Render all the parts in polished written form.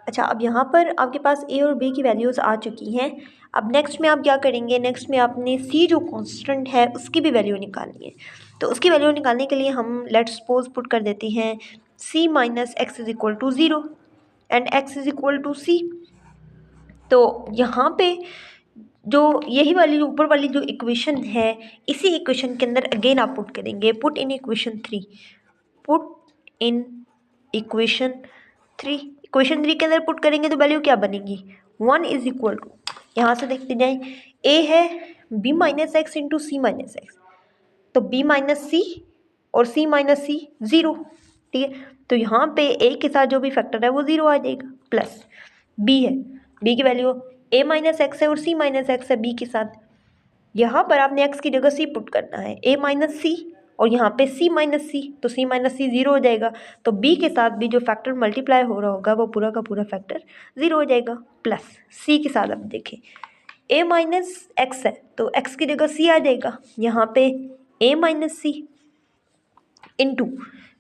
अच्छा, अब यहाँ पर आपके पास ए और बी की वैल्यूज़ आ चुकी हैं। अब नेक्स्ट में आप क्या करेंगे, नेक्स्ट में आपने सी जो कांस्टेंट है उसकी भी वैल्यू निकालनी है। तो उसकी वैल्यू निकालने के लिए हम लेट्स सपोज पुट कर देते हैं C minus x is equal to 0 and X is equal to C. तो यहाँ पे जो यही वाली ऊपर वाली जो इक्वेशन है, इसी इक्वेशन के अंदर अगेन आप पुट करेंगे, put in equation 3, put in equation 3। Equation 3 के अंदर पुट करेंगे तो वैल्यू क्या बनेगी, 1 इज इक्वल टू, यहाँ से देखते जाए, ए है B minus x into c minus x, तो बी माइनस सी और सी माइनस सी 0, ठीक है। तो यहाँ पे ए के साथ जो भी फैक्टर है वो 0 आ जाएगा, प्लस बी है, बी की वैल्यू ए माइनस एक्स है और सी माइनस एक्स है बी के साथ। यहाँ पर आपने एक्स की जगह सी पुट करना है, ए माइनस सी और यहाँ पे सी माइनस सी, तो सी माइनस सी 0 हो जाएगा। तो बी के साथ भी जो फैक्टर मल्टीप्लाई हो रहा होगा वो पूरा का पूरा फैक्टर 0 हो जाएगा, प्लस सी के साथ अब देखें ए माइनस एक्स है तो एक्स की जगह सी आ जाएगा, यहाँ पे ए माइनस सी इंटू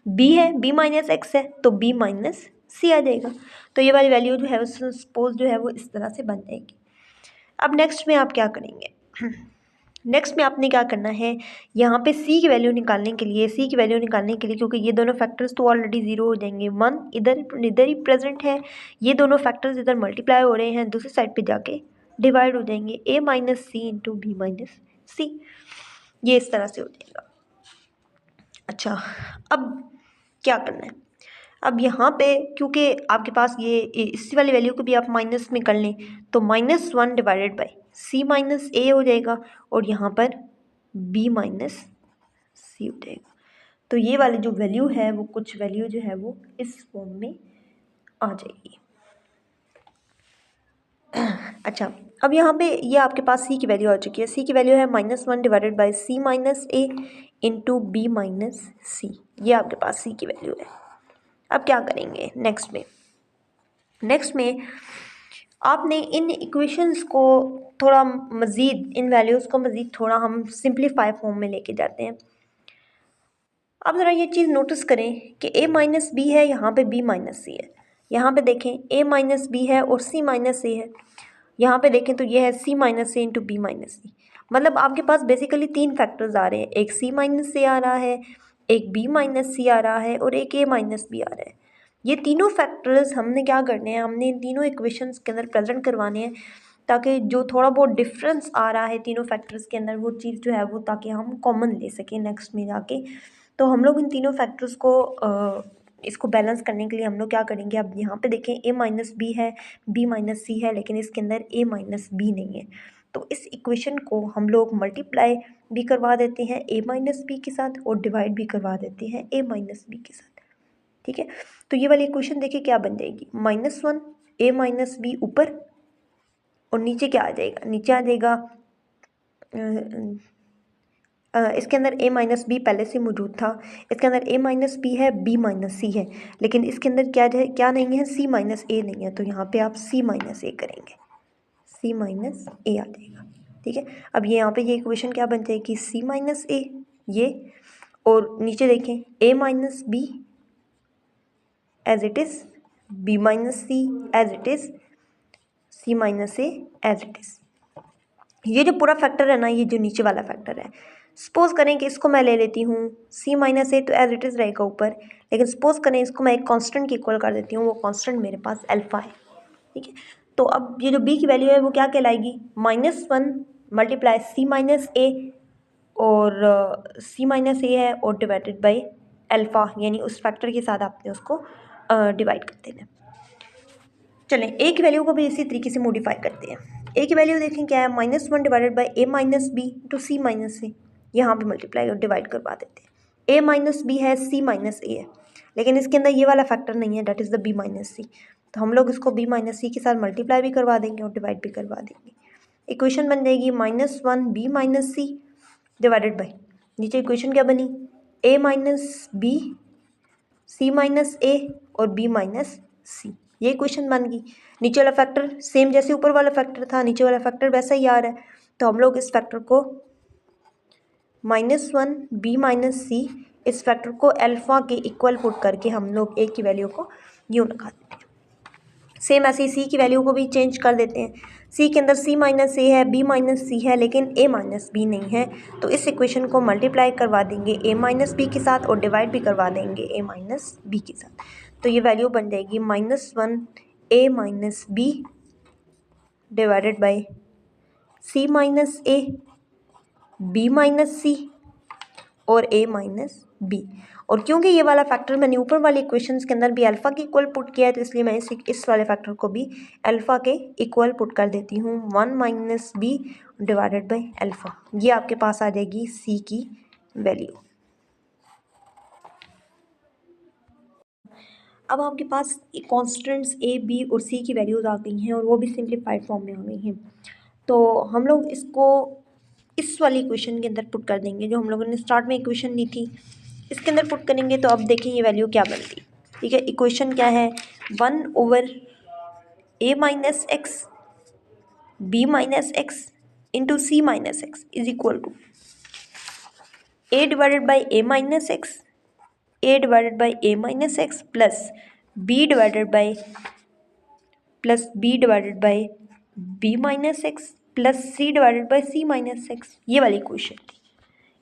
बी है, बी माइनस एक्स है तो बी माइनस सी आ जाएगा। तो ये वाली वैल्यू जो है सपोज जो है वो इस तरह से बन जाएगी। अब नेक्स्ट में आप क्या करेंगे, नेक्स्ट में आपने क्या करना है, यहाँ पे c की वैल्यू निकालने के लिए, c की वैल्यू निकालने के लिए क्योंकि ये दोनों फैक्टर्स तो ऑलरेडी 0 हो जाएंगे, 1 इधर ही प्रेजेंट है, ये दोनों फैक्टर्स इधर मल्टीप्लाई हो रहे हैं, दूसरी साइड पे जाके डिवाइड हो जाएंगे, a minus C into B minus सी, ये इस तरह से हो जाएगा। अच्छा, अब क्या करना है, अब यहाँ पे क्योंकि आपके पास ये इसी वाली वैल्यू को भी आप माइनस में कर लें तो -1 डिवाइडेड बाई सी माइनस ए हो जाएगा और यहाँ पर बी माइनस सी हो जाएगा। तो ये वाली जो वैल्यू है वो कुछ वैल्यू जो है वो इस फॉर्म में आ जाएगी। अच्छा, अब यहाँ पे ये आपके पास सी की वैल्यू आ चुकी है, सी की वैल्यू है -1 divided by c minus a into B minus सी, ये आपके पास सी की वैल्यू है। अब क्या करेंगे नेक्स्ट में आपने इन इक्वेशंस को थोड़ा मज़ीद, इन वैल्यूज़ को मज़ीद थोड़ा हम सिंप्लीफाई फॉर्म में लेके जाते हैं। अब ज़रा ये चीज़ नोटिस करें कि a माइनस बी है, यहाँ पे b माइनस सी है, यहाँ पे देखें a माइनस बी है और c माइनस ए है, यहाँ पे देखें तो ये है c minus a into B minus सी। मतलब आपके पास बेसिकली 3 फैक्टर्स आ रहे हैं, एक c माइनस ए आ रहा है, एक b माइनस सी आ रहा है और एक a माइनस बी आ रहा है। ये तीनों फैक्टर्स हमने क्या करने हैं, हमने इन तीनों इक्वेशंस के अंदर प्रेजेंट करवाने हैं ताकि जो थोड़ा बहुत डिफरेंस आ रहा है तीनों फैक्टर्स के अंदर वो चीज़ जो है वो ताकि हम कॉमन ले सकें नेक्स्ट में जाके। तो हम लोग इन तीनों फैक्टर्स को इसको बैलेंस करने के लिए हम लोग क्या करेंगे, अब यहाँ पे देखें a माइनस बी है, b माइनस सी है, लेकिन इसके अंदर a माइनस बी नहीं है। तो इस इक्वेशन को हम लोग मल्टीप्लाई भी करवा देते हैं a माइनस बी के साथ और डिवाइड भी करवा देते हैं a माइनस बी के साथ, ठीक है। तो ये वाली इक्वेशन देखिए क्या बन जाएगी, -1 a माइनस बी ऊपर और नीचे क्या आ जाएगा, नीचे आ जाएगा इसके अंदर a माइनस बी पहले से मौजूद था, इसके अंदर a माइनस बी है, b माइनस सी है, लेकिन इसके अंदर क्या नहीं है, c माइनस ए नहीं है। तो यहाँ पे आप c माइनस ए करेंगे, c माइनस ए आ जाएगा, ठीक है। अब ये यहाँ पे ये इक्वेशन क्या बन जाएगी, c माइनस ए ये, और नीचे देखें a minus b as it is, b minus c as it is, c minus a as it is. ये जो पूरा फैक्टर है ना, ये जो नीचे वाला फैक्टर है, सपोज करें कि इसको मैं ले लेती हूँ c माइनस ए तो एज इट इज़ रहेगा ऊपर, लेकिन सपोज करें इसको मैं एक कांस्टेंट की इक्वल कर देती हूँ, वो कांस्टेंट मेरे पास अल्फ़ा है, ठीक है। तो अब ये जो b की वैल्यू है वो क्या कहलाएगी, -1 मल्टीप्लाई c माइनस ए और c माइनस ए है और डिवाइडेड बाई अल्फ़ा, यानी उस फैक्टर के साथ आपने उसको डिवाइड कर देना। चलें a की वैल्यू को भी इसी तरीके से मॉडिफाई करते हैं। a की वैल्यू देखें क्या है, -1 divided by a minus b to c minus a, यहाँ पे मल्टीप्लाई और डिवाइड करवा देते हैं। a माइनस बी है, c माइनस ए है, लेकिन इसके अंदर ये वाला फैक्टर नहीं है, that is the b minus c. तो हम लोग इसको b माइनस सी के साथ मल्टीप्लाई भी करवा देंगे और डिवाइड भी करवा देंगे। इक्वेशन बन जाएगी -1 b minus c divided by, नीचे इक्वेशन क्या बनी, a minus b c minus a और b माइनस सी, ये इक्वेशन बन गई। नीचे वाला फैक्टर सेम जैसे ऊपर वाला फैक्टर था, नीचे वाला फैक्टर वैसा ही आ रहा है, तो हम लोग इस फैक्टर को -1 b माइनस सी, इस फैक्टर को अल्फ़ा के इक्वल पुट करके हम लोग a की वैल्यू को यूँ रखा देते हैं। सेम ऐसे ही सी की वैल्यू को भी चेंज कर देते हैं। सी के अंदर सी माइनस ए है, बी माइनस सी है, लेकिन ए माइनस बी नहीं है, तो इस इक्वेशन को मल्टीप्लाई करवा देंगे ए माइनस बी के साथ और डिवाइड भी करवा देंगे ए माइनस बी के साथ। तो ये वैल्यू बन जाएगी -1 a minus b divided by c minus a, b minus c और ए माइनस बी। और क्योंकि ये वाला फैक्टर मैंने ऊपर वाले इक्वेशंस के अंदर भी अल्फ़ा के इक्वल पुट किया है, तो इसलिए मैं इस वाले फैक्टर को भी अल्फ़ा के इक्वल पुट कर देती हूँ, 1 minus b divided by alpha. ये आपके पास आ जाएगी सी की वैल्यू। अब आपके पास कॉन्स्टेंट्स ए, बी और सी की वैल्यूज़ आ गई हैं और वो भी सिंप्लीफाइड फॉर्म में आ गई हैं। तो हम लोग इसको इस वाली इक्वेशन के अंदर पुट कर देंगे जो हम लोगों ने स्टार्ट में इक्वेशन ली थी, इसके अंदर पुट करेंगे। तो अब देखें ये वैल्यू क्या बनती है। ठीक है, इक्वेशन क्या है, 1/a minus x b minus x into c minus x is equal to a divided by a minus x, a divided by a minus x plus b divided by b minus x plus c divided by c minus x. ये वाली equation थी।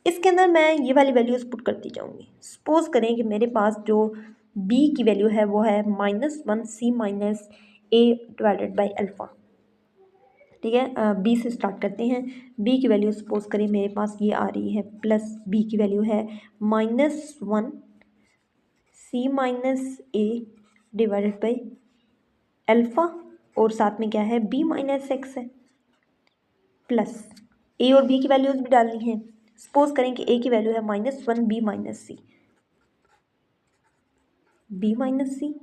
इसके अंदर मैं ये वाली values put करती जाऊंगी। सपोज करें कि मेरे पास जो b की वैल्यू है वो है -1 c minus a divided by alpha. ठीक है, b से स्टार्ट करते हैं। b की वैल्यू सपोज करें मेरे पास ये आ रही है, प्लस b की वैल्यू है -1 c minus a divided by alpha और साथ में क्या है b माइनस एक्स है, प्लस a और b की वैल्यूज भी डालनी है। सपोज करें कि a की वैल्यू है -1 b minus c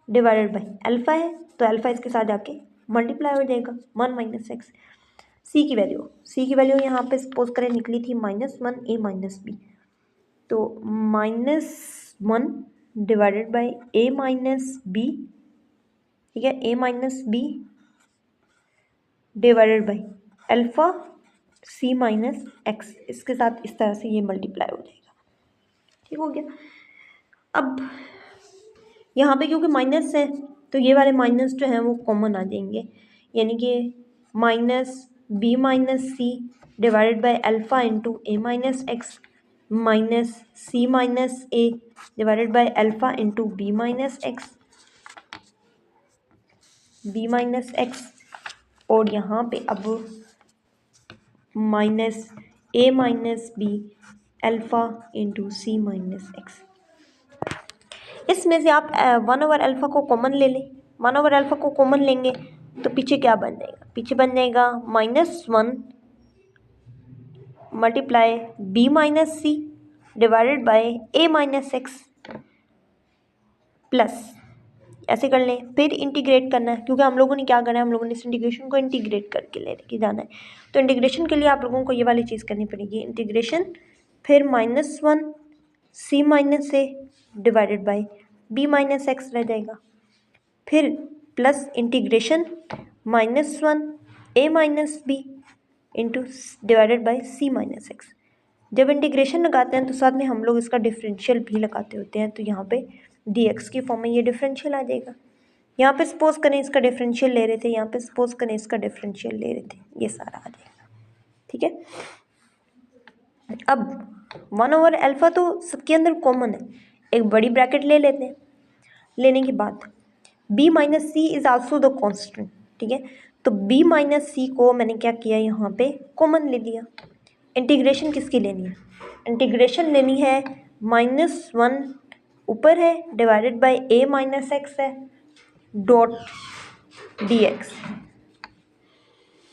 divided by alpha है, तो अल्फ़ा इसके साथ जाके मल्टीप्लाई हो जाएगा 1 माइनस एक्स। सी की वैल्यू यहाँ पे सपोज करें निकली थी -1 a माइनस बी, तो -1 divided by a minus b. ठीक है, a minus b divided by alpha c minus x, इसके साथ इस तरह से ये मल्टीप्लाई हो जाएगा। ठीक हो गया। अब यहाँ पे क्योंकि माइनस है तो ये वाले माइनस जो हैं वो कॉमन आ जाएंगे, यानी कि -b minus c divided by alpha into a minus x minus c minus a divided by alpha into B minus x और यहाँ पे अब minus a minus b alpha into c minus x. इसमें से आप 1/अल्फ़ा को कॉमन ले लें। 1/अल्फ़ा को कॉमन लेंगे तो पीछे क्या बन जाएगा, पीछे बन जाएगा -1 multiply b minus c divided by a minus x plus, ऐसे कर लें। फिर इंटीग्रेट करना है, क्योंकि हम लोगों ने क्या करना है, हम लोगों ने इस इंटीग्रेशन को इंटीग्रेट करके लेके जाना है। तो इंटीग्रेशन के लिए आप लोगों को ये वाली चीज़ करनी पड़ेगी, इंटीग्रेशन, फिर -1 c minus a divided by b minus x रह जाएगा, फिर plus integration -1 a minus b into divided by c minus x. जब इंटीग्रेशन लगाते हैं तो साथ में हम लोग इसका डिफरेंशियल भी लगाते होते हैं, तो यहाँ पे dx की फॉर्म में ये डिफरेंशियल आ जाएगा। यहाँ पे सपोज करें इसका डिफरेंशियल ले रहे थे, यहाँ पे सपोज करें इसका डिफरेंशियल ले रहे थे, ये सारा आ जाएगा। ठीक है, अब 1/अल्फ़ा तो सबके अंदर कॉमन है, एक बड़ी ब्रैकेट ले लेते हैं। लेने के बाद b minus c is also the constant. ठीक है, तो b माइनस सी को मैंने क्या किया, यहाँ पे कॉमन ले लिया। इंटीग्रेशन किसकी लेनी है, इंटीग्रेशन लेनी है -1 ऊपर है divided by a minus x है डॉट dx।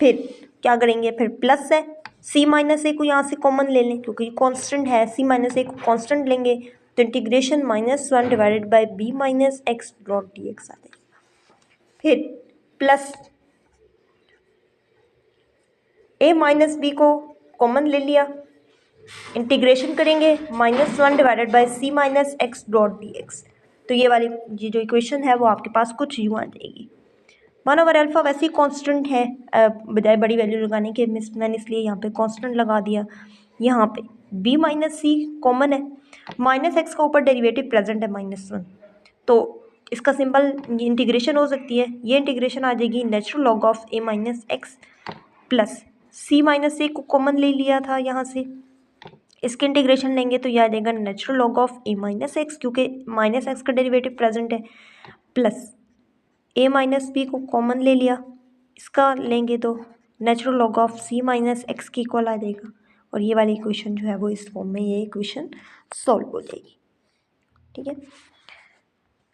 फिर क्या करेंगे, फिर प्लस है, c माइनस ए को यहाँ से कॉमन ले लें क्योंकि कांस्टेंट है, c माइनस ए को कांस्टेंट लेंगे तो integration -1 divided by b minus x dot dx आ जाएगा। फिर प्लस a माइनस बी को कॉमन ले लिया, इंटीग्रेशन करेंगे -1 divided by c minus x dot dx। तो ये वाली जो इक्वेशन है वो आपके पास कुछ यूँ आ जाएगी। 1/अल्फ़ा वैसे ही कांस्टेंट है, बजाय बड़ी वैल्यू लगाने के मैंने इसलिए यहाँ पे कांस्टेंट लगा दिया। यहाँ पे b माइनस सी कॉमन है, माइनस एक्स का ऊपर डेरिवेटिव प्रेजेंट है -1, तो इसका सिंपल इंटीग्रेशन हो सकती है, ये इंटीग्रेशन आ जाएगी natural log of a minus x plus c minus a को कॉमन ले लिया था यहाँ से, इसके इंटीग्रेशन लेंगे तो यह आ जाएगा natural log of a minus x, क्योंकि माइनस एक्स का डेरिवेटिव प्रेजेंट है, प्लस a माइनस बी को कॉमन ले लिया, इसका लेंगे तो natural log of c minus x की इक्वल आ जाएगा, और ये वाली इक्वेशन जो है वो इस फॉर्म में ये इक्वेशन सॉल्व हो जाएगी। ठीक है।